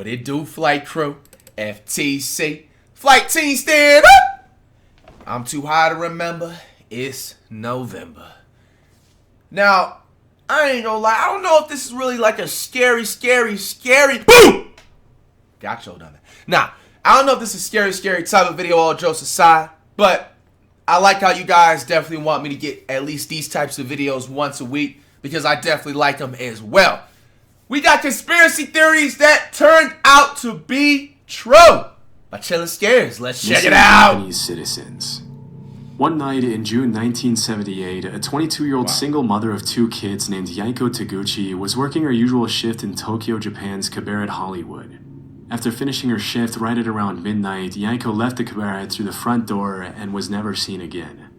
What it do, flight crew? FTC. Flight team, stand up! I'm too high to remember. It's November. Now, I ain't gonna lie. I don't know if this is really like a scary. Boom! Got you done it. Nah, I don't know if this is scary type of video, all jokes aside. But I like how you guys definitely want me to get at least these types of videos once a week, because I definitely like them as well. We got conspiracy theories that turned out to be true. By Chillin' Scares, let's check it out. Japanese citizens. One night in June 1978, a 22-year-old single mother of 2 kids named Yaiko Taguchi was working her usual shift in Tokyo, Japan's cabaret Hollywood. After finishing her shift right at around midnight, Yaiko left the cabaret through the front door and was never seen again.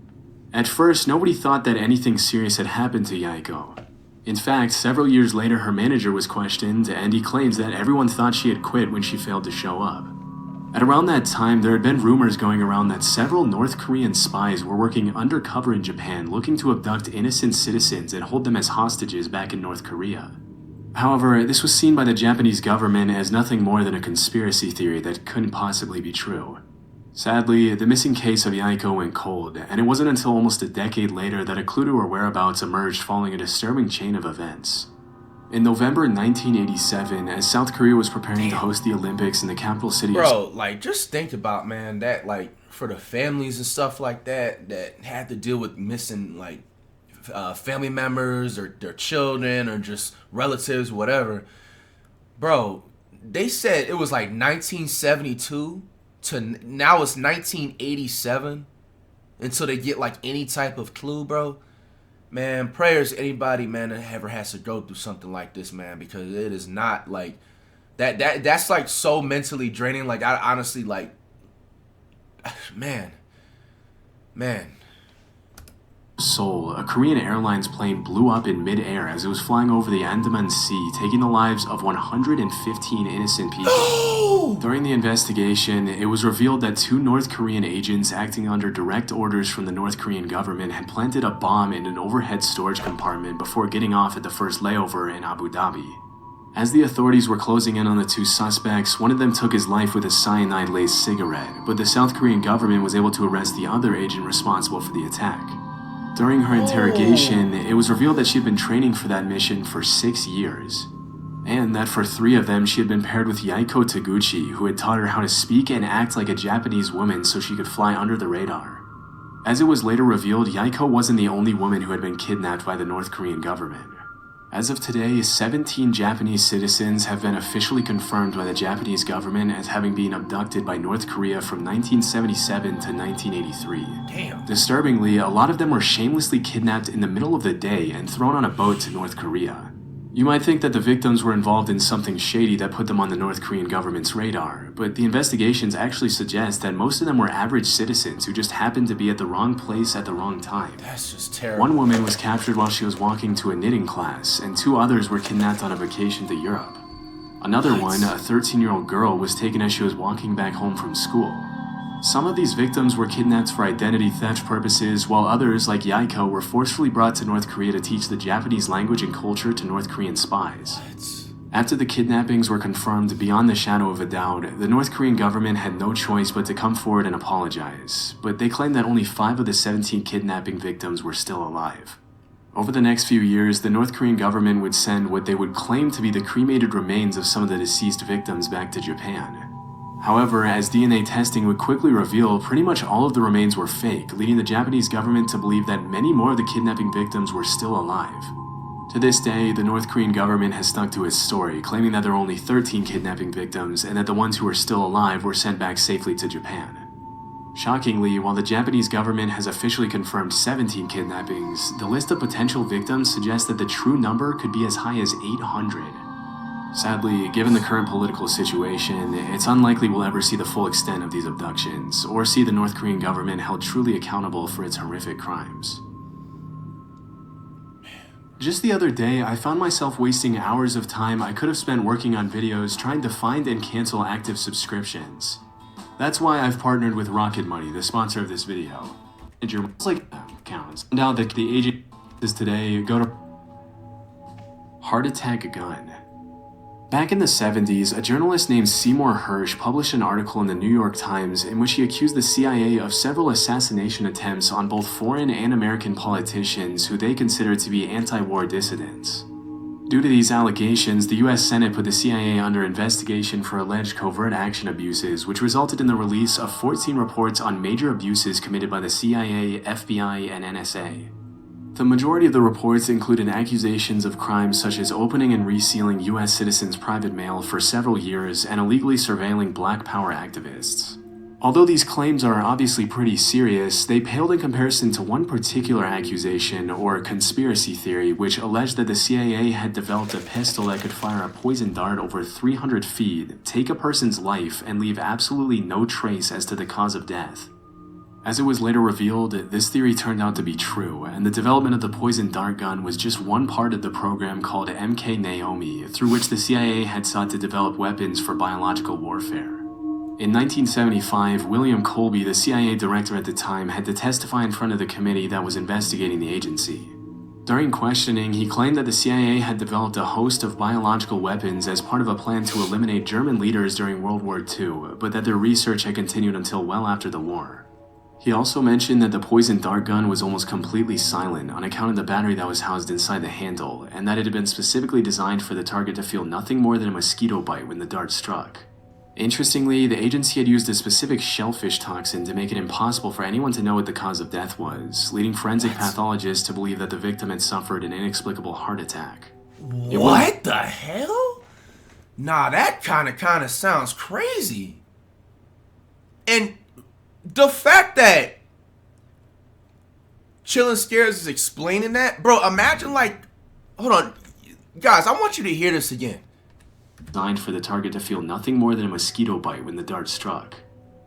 At first, nobody thought that anything serious had happened to Yaiko. In fact, several years later, her manager was questioned, and he claimed that everyone thought she had quit when she failed to show up. At around that time, there had been rumors going around that several North Korean spies were working undercover in Japan looking to abduct innocent citizens and hold them as hostages back in North Korea. However, this was seen by the Japanese government as nothing more than a conspiracy theory that couldn't possibly be true. Sadly, the missing case of Yaiko went cold, and it wasn't until almost a decade later that a clue to her whereabouts emerged following a disturbing chain of events. In November 1987, as South Korea was preparing to host the Olympics in the capital city Bro, like, just think about, man, that, like, for the families and stuff like that had to deal with missing, like, family members or their children or just relatives, whatever. Bro, they said it was like 1972 to now it's 1987 until they get like any type of clue, bro. Man, prayers to anybody, man, that ever has to go through something like this, man, because it is not like that's like so mentally draining. Like, I honestly, like, man. Seoul, a Korean Airlines plane blew up in mid-air as it was flying over the Andaman Sea, taking the lives of 115 innocent people. During the investigation, it was revealed that 2 North Korean agents acting under direct orders from the North Korean government had planted a bomb in an overhead storage compartment before getting off at the first layover in Abu Dhabi. As the authorities were closing in on the 2 suspects, one of them took his life with a cyanide-laced cigarette, but the South Korean government was able to arrest the other agent responsible for the attack. During her interrogation, it was revealed that she had been training for that mission for 6 years, and that for 3 of them she had been paired with Yaiko Taguchi, who had taught her how to speak and act like a Japanese woman so she could fly under the radar. As it was later revealed, Yaiko wasn't the only woman who had been kidnapped by the North Korean government. As of today, 17 Japanese citizens have been officially confirmed by the Japanese government as having been abducted by North Korea from 1977 to 1983. Damn. Disturbingly, a lot of them were shamelessly kidnapped in the middle of the day and thrown on a boat to North Korea. You might think that the victims were involved in something shady that put them on the North Korean government's radar, but the investigations actually suggest that most of them were average citizens who just happened to be at the wrong place at the wrong time. That's just terrible. One woman was captured while she was walking to a knitting class, and 2 others were kidnapped on a vacation to Europe. Another one, a 13-year-old girl, was taken as she was walking back home from school. Some of these victims were kidnapped for identity theft purposes, while others, like Yaiko, were forcefully brought to North Korea to teach the Japanese language and culture to North Korean spies. After the kidnappings were confirmed beyond the shadow of a doubt, the North Korean government had no choice but to come forward and apologize, but they claimed that only 5 of the 17 kidnapping victims were still alive. Over the next few years, the North Korean government would send what they would claim to be the cremated remains of some of the deceased victims back to Japan. However, as DNA testing would quickly reveal, pretty much all of the remains were fake, leading the Japanese government to believe that many more of the kidnapping victims were still alive. To this day, the North Korean government has stuck to its story, claiming that there are only 13 kidnapping victims and that the ones who are still alive were sent back safely to Japan. Shockingly, while the Japanese government has officially confirmed 17 kidnappings, the list of potential victims suggests that the true number could be as high as 800. Sadly, given the current political situation, it's unlikely we'll ever see the full extent of these abductions, or see the North Korean government held truly accountable for its horrific crimes. Just the other day, I found myself wasting hours of time I could have spent working on videos trying to find and cancel active subscriptions. That's why I've partnered with Rocket Money, the sponsor of this video. It's like accounts. Found out that the agent is today, go to heart attack gun. Back in the 70s, a journalist named Seymour Hersh published an article in the New York Times in which he accused the CIA of several assassination attempts on both foreign and American politicians who they considered to be anti-war dissidents. Due to these allegations, the US Senate put the CIA under investigation for alleged covert action abuses, which resulted in the release of 14 reports on major abuses committed by the CIA, FBI, and NSA. The majority of the reports included accusations of crimes such as opening and resealing US citizens' private mail for several years and illegally surveilling Black Power activists. Although these claims are obviously pretty serious, they paled in comparison to one particular accusation, or conspiracy theory, which alleged that the CIA had developed a pistol that could fire a poison dart over 300 feet, take a person's life, and leave absolutely no trace as to the cause of death. As it was later revealed, this theory turned out to be true, and the development of the poison dart gun was just one part of the program called MK Naomi, through which the CIA had sought to develop weapons for biological warfare. In 1975, William Colby, the CIA director at the time, had to testify in front of the committee that was investigating the agency. During questioning, he claimed that the CIA had developed a host of biological weapons as part of a plan to eliminate German leaders during World War II, but that their research had continued until well after the war. He also mentioned that the poison dart gun was almost completely silent on account of the battery that was housed inside the handle, and that it had been specifically designed for the target to feel nothing more than a mosquito bite when the dart struck. Interestingly, the agency had used a specific shellfish toxin to make it impossible for anyone to know what the cause of death was, leading forensic pathologists to believe that the victim had suffered an inexplicable heart attack. What the hell? Nah, that kind of sounds crazy. And the fact that Chillin' Scares is explaining that, bro, imagine hold on, guys, I want you to hear this again. Designed for the target to feel nothing more than a mosquito bite when the dart struck.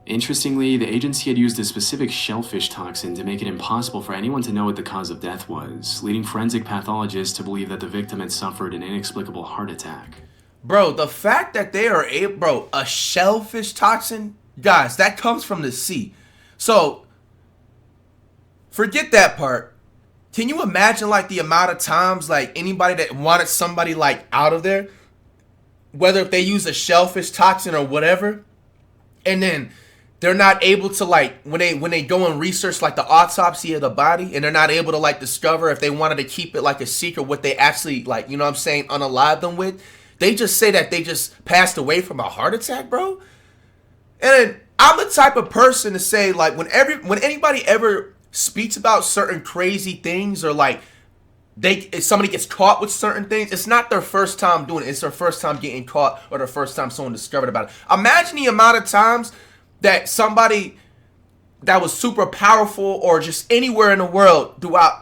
Interestingly, the agency had used a specific shellfish toxin to make it impossible for anyone to know what the cause of death was, leading forensic pathologists to believe that the victim had suffered an inexplicable heart attack. Bro, the fact that they are a shellfish toxin, guys, that comes from the sea. So, forget that part. Can you imagine the amount of times anybody that wanted somebody out of there, whether if they use a shellfish toxin or whatever, and then they're not able to when they go and research the autopsy of the body, and they're not able to discover if they wanted to keep it a secret what they actually you know what I'm saying, unalive them with. They just say that they just passed away from a heart attack, bro. And I'm the type of person to say when anybody ever speaks about certain crazy things, or if somebody gets caught with certain things, it's not their first time doing it. It's their first time getting caught, or the first time someone discovered about it. Imagine the amount of times that somebody that was super powerful, or just anywhere in the world throughout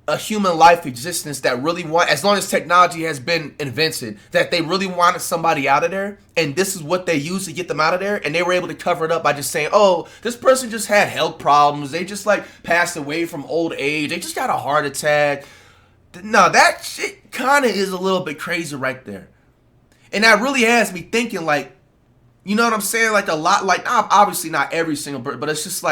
a human life existence, that really as long as technology has been invented, that they really wanted somebody out of there, and this is what they used to get them out of there, and they were able to cover it up by just saying, oh, this person just had health problems, they just passed away from old age, they just got a heart attack. No, that shit kind of is a little bit crazy right there. And that really has me thinking you know what I'm saying, a lot, obviously not every single person, but it's just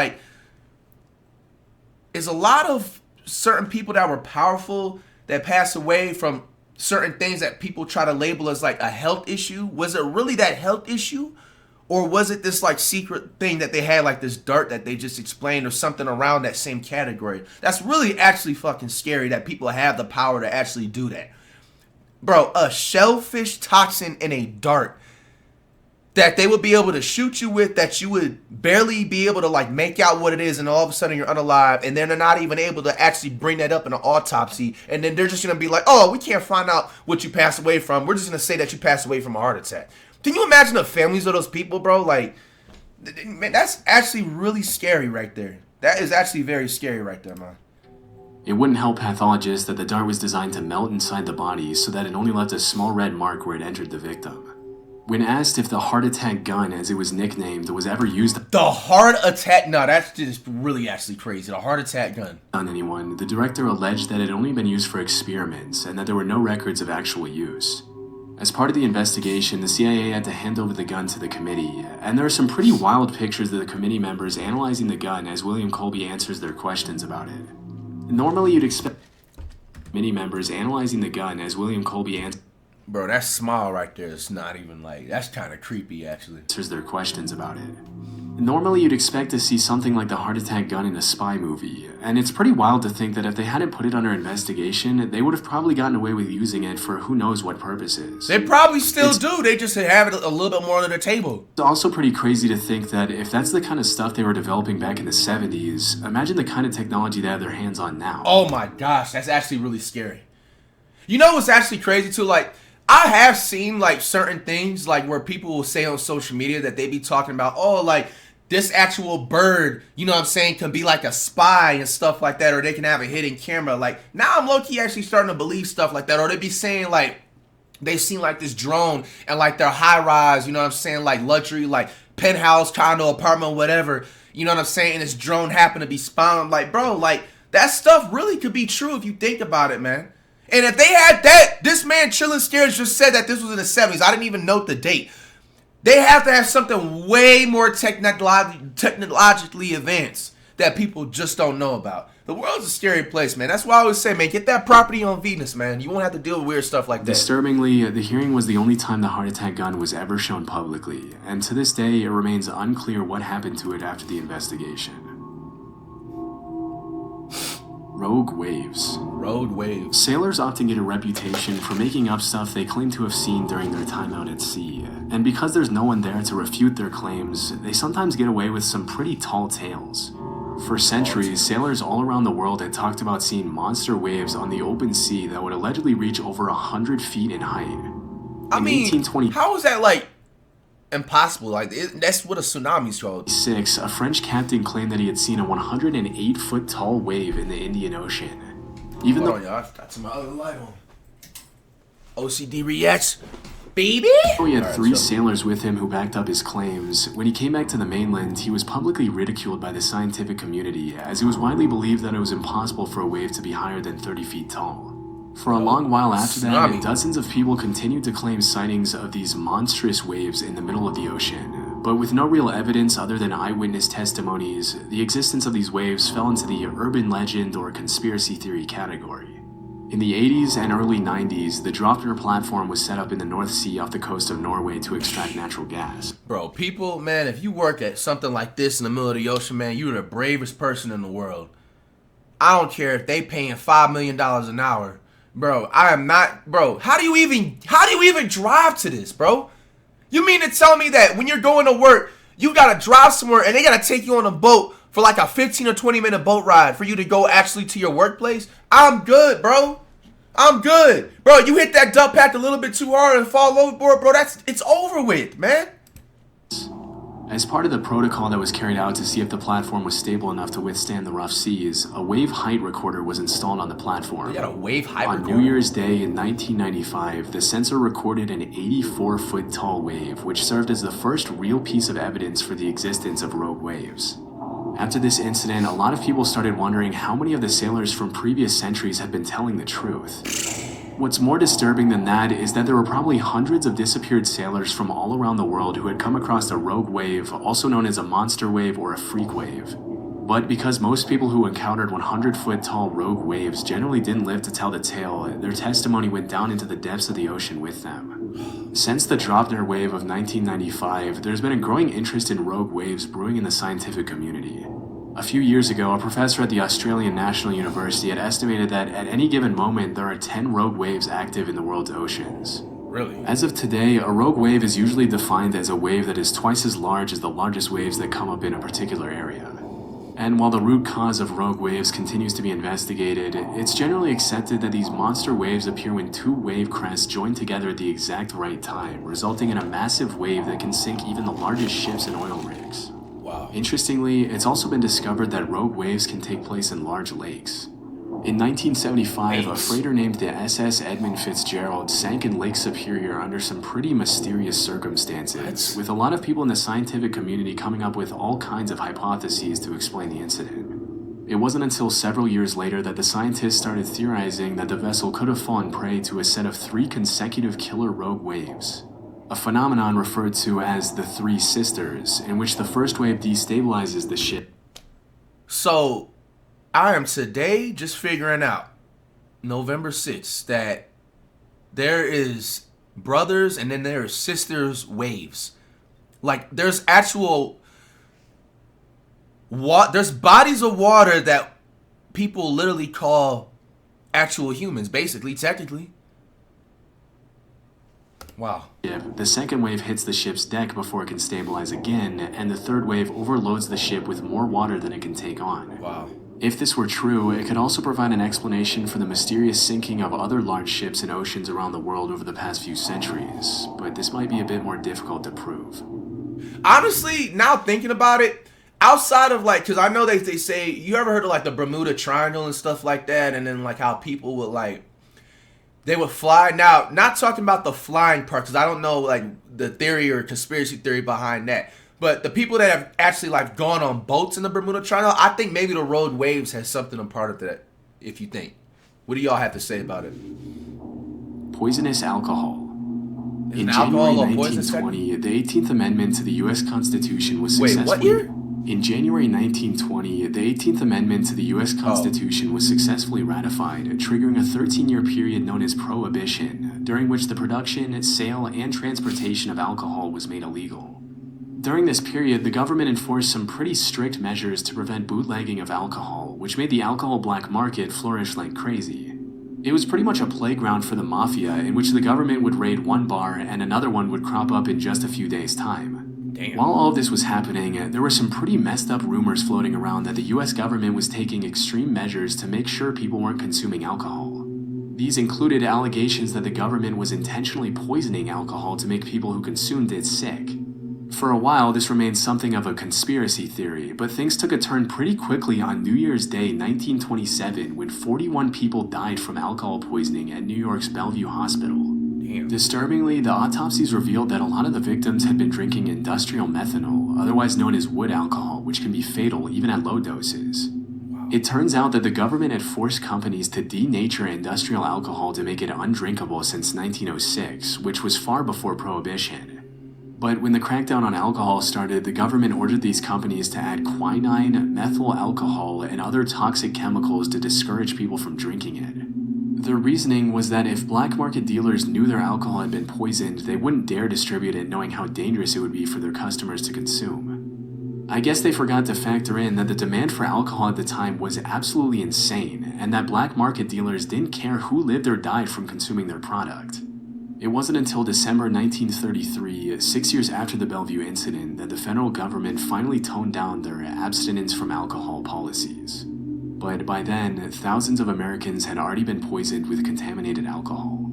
it's a lot of certain people that were powerful that passed away from certain things that people try to label as a health issue. Was it really that health issue? Or was it this secret thing that they had, this dart that they just explained, or something around that same category? That's really actually fucking scary that people have the power to actually do that. Bro, a shellfish toxin in a dart that they would be able to shoot you with, that you would barely be able to make out what it is, and all of a sudden you're unalive, and then they're not even able to actually bring that up in an autopsy, and then they're just gonna be oh, we can't find out what you passed away from, we're just gonna say that you passed away from a heart attack. Can you imagine the families of those people, bro? Man, that's actually really scary right there. That is actually very scary right there, man. It wouldn't help pathologists that the dart was designed to melt inside the body so that it only left a small red mark where it entered the victim. When asked if the heart attack gun, as it was nicknamed, was ever used... The heart attack? No, that's just really actually crazy. The heart attack gun. ...on anyone, the director alleged that it had only been used for experiments and that there were no records of actual use. As part of the investigation, the CIA had to hand over the gun to the committee, and there are some pretty wild pictures of the committee members analyzing the gun as William Colby answers their questions about it. Normally, you'd expect committee members analyzing the gun as William Colby answers... Bro, that smile right there is not even like, that's kind of creepy, actually. Answers their questions about it. Normally, you'd expect to see something like the heart attack gun in a spy movie, and it's pretty wild to think that if they hadn't put it under investigation, they would have probably gotten away with using it for who knows what purposes. They probably still do. They just have it a little bit more under the table. It's also pretty crazy to think that if that's the kind of stuff they were developing back in the 70s, imagine the kind of technology they have their hands on now. Oh my gosh, that's actually really scary. You know what's actually crazy too? Like, I have seen like certain things like where people will say on social media that they be talking about, oh, like this actual bird, you know what I'm saying, can be like a spy and stuff like that, or they can have a hidden camera. Like, now I'm low-key actually starting to believe stuff like that, or they be saying like they've seen like this drone and like their high-rise, you know what I'm saying, like luxury, like penthouse, condo, apartment, whatever, you know what I'm saying, and this drone happened to be spying. I'm like, bro, like that stuff really could be true if you think about it, man. And if they had that, this man Chillin' Scares just said that this was in the 70s. I didn't even note the date. They have to have something way more technologically advanced that people just don't know about. The world's a scary place, man. That's why I always say, man, get that property on Venus, man. You won't have to deal with weird stuff like that. Disturbingly, the hearing was the only time the heart attack gun was ever shown publicly, and to this day, it remains unclear what happened to it after the investigation. Rogue waves. Rogue waves. Sailors often get a reputation for making up stuff they claim to have seen during their time out at sea, and because there's no one there to refute their claims, they sometimes get away with some pretty tall tales. For centuries, sailors all around the world had talked about seeing monster waves on the open sea that would allegedly reach over 100 feet in height. I mean, how is that like impossible? Like, that's what a tsunami's called. A French captain claimed that he had seen a 108-foot tall wave in the Indian Ocean. Even though y'all, that's my other light on. OCD reacts, baby. He had three sailors with him who backed up his claims. When he came back to the mainland, he was publicly ridiculed by the scientific community, as it was widely believed that it was impossible for a wave to be higher than 30 feet tall. For a long while after that, dozens of people continued to claim sightings of these monstrous waves in the middle of the ocean. But with no real evidence other than eyewitness testimonies, the existence of these waves fell into the urban legend or conspiracy theory category. In the 80s and early 90s, the Draupner platform was set up in the North Sea off the coast of Norway to extract natural gas. Bro, people, man, if you work at something like this in the middle of the ocean, man, you're the bravest person in the world. I don't care if they paying $5 million an hour. Bro, I am not, bro, how do you even drive to this, bro? You mean to tell me that when you're going to work, you gotta drive somewhere and they gotta take you on a boat for like a 15 or 20 minute boat ride for you to go actually to your workplace? I'm good, bro. I'm good. Bro, you hit that dump pack a little bit too hard and fall overboard, bro, it's over with, man. As part of the protocol that was carried out to see if the platform was stable enough to withstand the rough seas, a wave height recorder was installed on the platform. You got a wave height recorder? On New Year's Day in 1995, the sensor recorded an 84-foot tall wave, which served as the first real piece of evidence for the existence of rogue waves. After this incident, a lot of people started wondering how many of the sailors from previous centuries had been telling the truth. What's more disturbing than that is that there were probably hundreds of disappeared sailors from all around the world who had come across a rogue wave, also known as a monster wave or a freak wave. But because most people who encountered 100-foot tall rogue waves generally didn't live to tell the tale, their testimony went down into the depths of the ocean with them. Since the Draupner wave of 1995, there's been a growing interest in rogue waves brewing in the scientific community. A few years ago, a professor at the Australian National University had estimated that at any given moment there are 10 rogue waves active in the world's oceans. Really? As of today, a rogue wave is usually defined as a wave that is twice as large as the largest waves that come up in a particular area. And while the root cause of rogue waves continues to be investigated, it's generally accepted that these monster waves appear when two wave crests join together at the exact right time, resulting in a massive wave that can sink even the largest ships and oil rigs. Wow. Interestingly, it's also been discovered that rogue waves can take place in large lakes. In 1975, a freighter named the SS Edmund Fitzgerald sank in Lake Superior under some pretty mysterious circumstances, with a lot of people in the scientific community coming up with all kinds of hypotheses to explain the incident. It wasn't until several years later that the scientists started theorizing that the vessel could have fallen prey to a set of 3 consecutive killer rogue waves. A phenomenon referred to as the Three Sisters, in which the first wave destabilizes the ship. So, I am today just figuring out, November 6th, that there is brothers and then there's sisters waves. Like there's actual there's bodies of water that people literally call actual humans, basically, technically. Wow. The second wave hits the ship's deck before it can stabilize again, and the third wave overloads the ship with more water than it can take on. Wow. If this were true, it could also provide an explanation for the mysterious sinking of other large ships in oceans around the world over the past few centuries, but this might be a bit more difficult to prove. Honestly, now thinking about it, outside of like, because I know they say, you ever heard of like the Bermuda Triangle and stuff like that, and then like how people would like, they would fly. Now, not talking about the flying part, because I don't know like the theory or conspiracy theory behind that. But the people that have actually like gone on boats in the Bermuda Triangle, I think maybe the road waves has something a part of that. If you think, what do y'all have to say about it? Poisonous alcohol. In alcohol January or poisonous 1920, the 18th Amendment to the U.S. Constitution was successfully... Wait, what year? In January 1920, the 18th Amendment to the U.S. Constitution was successfully ratified, triggering a 13-year period known as Prohibition, during which the production, sale, and transportation of alcohol was made illegal. During this period, the government enforced some pretty strict measures to prevent bootlegging of alcohol, which made the alcohol black market flourish like crazy. It was pretty much a playground for the mafia, in which the government would raid one bar and another one would crop up in just a few days' time. Damn. While all of this was happening, there were some pretty messed up rumors floating around that the US government was taking extreme measures to make sure people weren't consuming alcohol. These included allegations that the government was intentionally poisoning alcohol to make people who consumed it sick. For a while, this remained something of a conspiracy theory, but things took a turn pretty quickly on New Year's Day 1927 when 41 people died from alcohol poisoning at New York's Bellevue Hospital. Damn. Disturbingly, the autopsies revealed that a lot of the victims had been drinking industrial methanol, otherwise known as wood alcohol, which can be fatal even at low doses. Wow. It turns out that the government had forced companies to denature industrial alcohol to make it undrinkable since 1906, which was far before Prohibition. But when the crackdown on alcohol started, the government ordered these companies to add quinine, methyl alcohol, and other toxic chemicals to discourage people from drinking it. Their reasoning was that if black market dealers knew their alcohol had been poisoned, they wouldn't dare distribute it knowing how dangerous it would be for their customers to consume. I guess they forgot to factor in that the demand for alcohol at the time was absolutely insane, and that black market dealers didn't care who lived or died from consuming their product. It wasn't until December 1933, 6 years after the Bellevue incident, that the federal government finally toned down their abstinence from alcohol policies. But by then, thousands of Americans had already been poisoned with contaminated alcohol.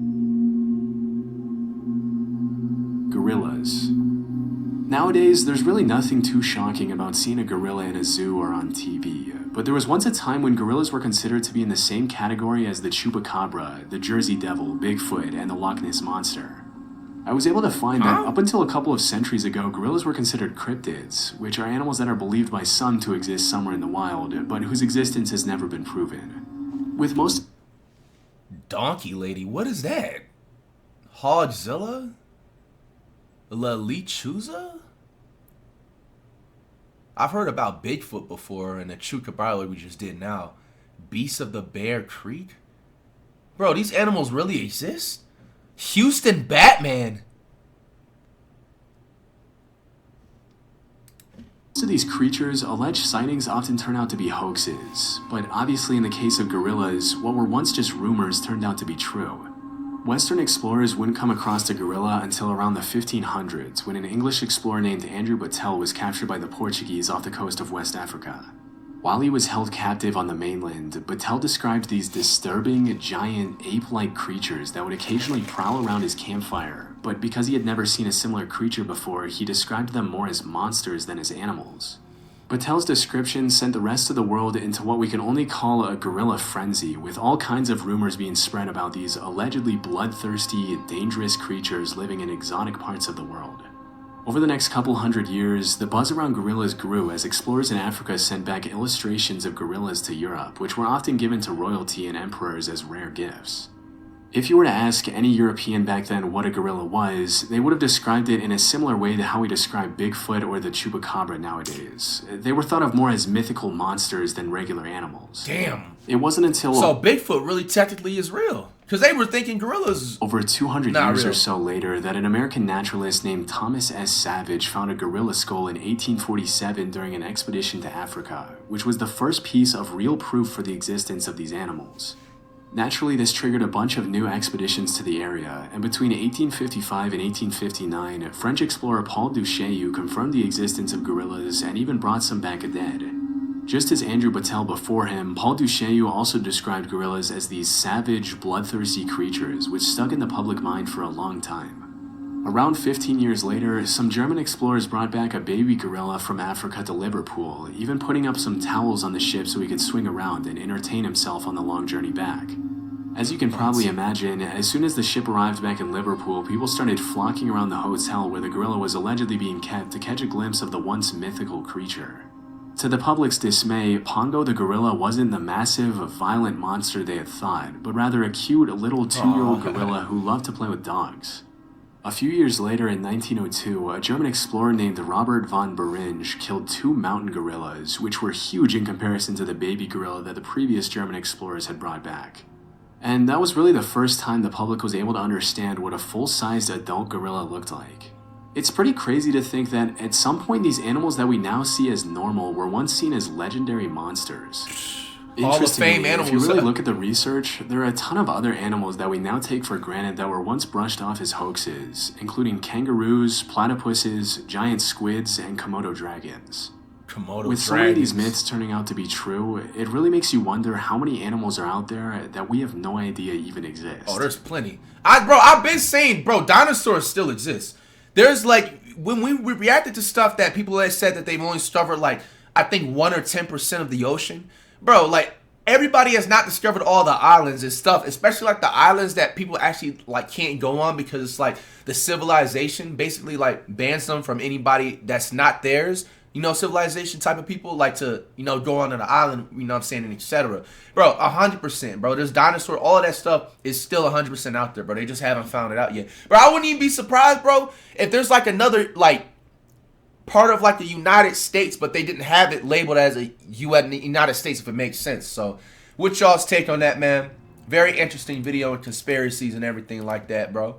Gorillas. Nowadays, there's really nothing too shocking about seeing a gorilla in a zoo or on TV, but there was once a time when gorillas were considered to be in the same category as the chupacabra, the Jersey Devil, Bigfoot, and the Loch Ness Monster. I was able to find that up until a couple of centuries ago, gorillas were considered cryptids, which are animals that are believed by some to exist somewhere in the wild, but whose existence has never been proven. With most... Donkey lady, what is that? Hodzilla? La Lechuza? I've heard about Bigfoot before and the chupacabra we just did now. Beasts of the Bear Creek? Bro, these animals really exist? Houston Batman. Most of these creatures, alleged sightings often turn out to be hoaxes, but obviously in the case of gorillas, what were once just rumors turned out to be true. Western explorers wouldn't come across a gorilla until around the 1500s, when an English explorer named Andrew Battelle was captured by the Portuguese off the coast of West Africa. While he was held captive on the mainland, Battelle described these disturbing, giant, ape-like creatures that would occasionally prowl around his campfire, but because he had never seen a similar creature before, he described them more as monsters than as animals. Battelle's description sent the rest of the world into what we can only call a gorilla frenzy, with all kinds of rumors being spread about these allegedly bloodthirsty, dangerous creatures living in exotic parts of the world. Over the next couple hundred years, the buzz around gorillas grew as explorers in Africa sent back illustrations of gorillas to Europe, which were often given to royalty and emperors as rare gifts. If you were to ask any European back then what a gorilla was, they would have described it in a similar way to how we describe Bigfoot or the Chupacabra nowadays. They were thought of more as mythical monsters than regular animals. Damn. It wasn't until... So Bigfoot really technically is real. Because they were thinking gorillas... Over 200 not years real. or so later, that an American naturalist named Thomas S. Savage found a gorilla skull in 1847 during an expedition to Africa, which was the first piece of real proof for the existence of these animals. Naturally, this triggered a bunch of new expeditions to the area, and between 1855 and 1859, French explorer Paul Duchaillu confirmed the existence of gorillas and even brought some back dead. Just as Andrew Battelle before him, Paul Duchaillu also described gorillas as these savage, bloodthirsty creatures which stuck in the public mind for a long time. Around 15 years later, some German explorers brought back a baby gorilla from Africa to Liverpool, even putting up some towels on the ship so he could swing around and entertain himself on the long journey back. As you can probably imagine, as soon as the ship arrived back in Liverpool, people started flocking around the hotel where the gorilla was allegedly being kept to catch a glimpse of the once mythical creature. To the public's dismay, Pongo the gorilla wasn't the massive, violent monster they had thought, but rather a cute little 2-year-old gorilla who loved to play with dogs. A few years later, in 1902, a German explorer named Robert von Beringe killed 2 mountain gorillas, which were huge in comparison to the baby gorilla that the previous German explorers had brought back. And that was really the first time the public was able to understand what a full-sized adult gorilla looked like. It's pretty crazy to think that at some point these animals that we now see as normal were once seen as legendary monsters. Hall of Fame animals. If you really look at the research, there are a ton of other animals that we now take for granted that were once brushed off as hoaxes, including kangaroos, platypuses, giant squids, and Komodo dragons. With so many of these myths turning out to be true, it really makes you wonder how many animals are out there that we have no idea even exist. Oh, there's plenty. I've been saying, bro, dinosaurs still exist. There's like, when we reacted to stuff that people had said that they've only discovered like, I think 1 or 10% of the ocean. Bro, like, everybody has not discovered all the islands and stuff, especially like the islands that people actually like can't go on because it's like the civilization basically like bans them from anybody that's not theirs. You know, civilization type of people like to, you know, go on an island, you know what I'm saying, and etc. Bro, 100%, bro. There's dinosaur, all of that stuff is still 100% out there, bro. They just haven't found it out yet. Bro, I wouldn't even be surprised, bro, if there's like another, like, part of like the United States, but they didn't have it labeled as a United States, if it makes sense. So, what's y'all's take on that, man? Very interesting video and conspiracies and everything like that, bro.